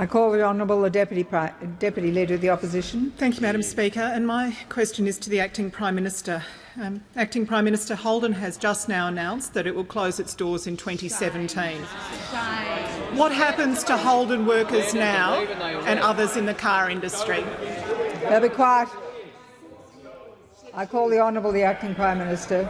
I call the Honourable Deputy Leader of the Opposition. Thank you, Madam Speaker. And my question is to the Acting Prime Minister. Acting Prime Minister Holden has just now announced that it will close its doors in 2017. What happens to Holden workers now and others in the car industry? They'll be quiet. I call the Honourable the Acting Prime Minister.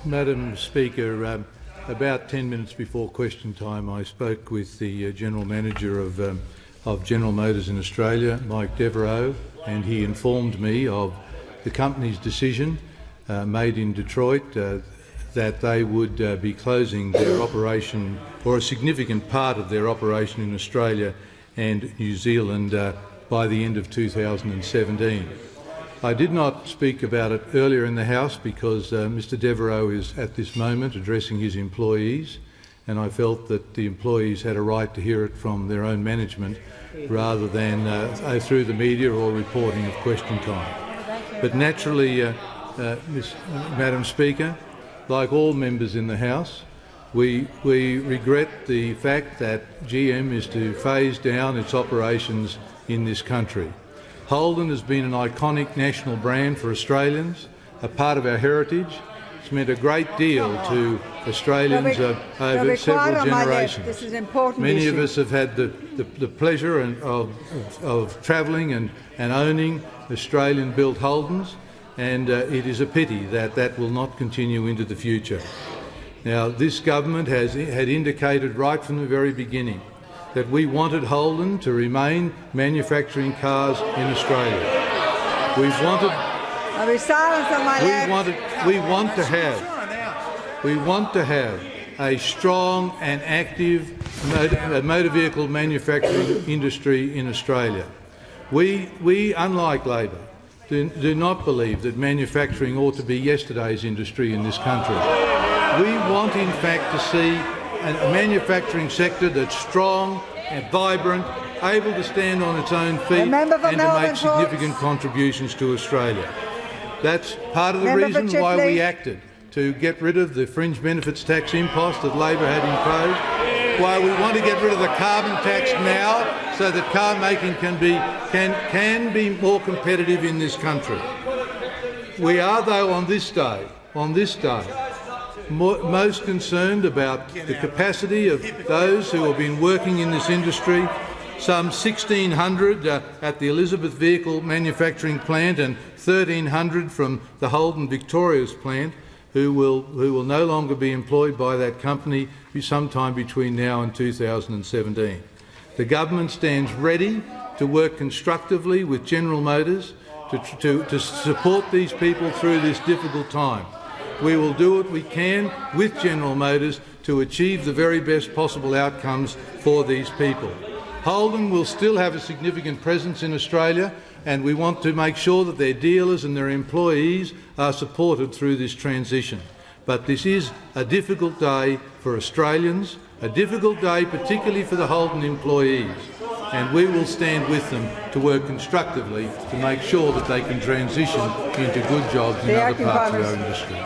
Madam Speaker, about 10 minutes before question time, I spoke with the General Manager of General Motors in Australia, Mike Devereaux, and he informed me of the company's decision made in Detroit that they would be closing their operation, or a significant part of their operation in Australia and New Zealand by the end of 2017. I did not speak about it earlier in the House because Mr Devereaux is at this moment addressing his employees, and I felt that the employees had a right to hear it from their own management rather than through the media or reporting of question time. But naturally, Madam Speaker, like all members in the House, we regret the fact that GM is to phase down its operations in this country. Holden has been an iconic national brand for Australians, a part of our heritage. It's meant a great deal to Australians over several generations. This is an important Many issue. of us have had the pleasure of travelling and owning Australian-built Holdens, and it is a pity that that will not continue into the future. Now, this government had indicated right from the very beginning that we wanted Holden to remain manufacturing cars in Australia. We want to have a strong and active motor vehicle manufacturing industry in Australia. We, unlike Labor, do not believe that manufacturing ought to be yesterday's industry in this country. We want, in fact, to see a manufacturing sector that's strong and vibrant, able to stand on its own feet and to make significant contributions to Australia. That's part of the reason why we acted to get rid of the fringe benefits tax impost that Labor had imposed, why we want to get rid of the carbon tax now so that car making can be more competitive in this country. We are, though, on this day, most concerned about the capacity of those who have been working in this industry, some 1,600 at the Elizabeth Vehicle Manufacturing Plant and 1,300 from the Holden Victoria's plant, who will no longer be employed by that company sometime between now and 2017. The government stands ready to work constructively with General Motors to support these people through this difficult time. We will do what we can with General Motors to achieve the very best possible outcomes for these people. Holden will still have a significant presence in Australia, and we want to make sure that their dealers and their employees are supported through this transition. But this is a difficult day for Australians, a difficult day particularly for the Holden employees, and we will stand with them to work constructively to make sure that they can transition into good jobs in other parts of our industry.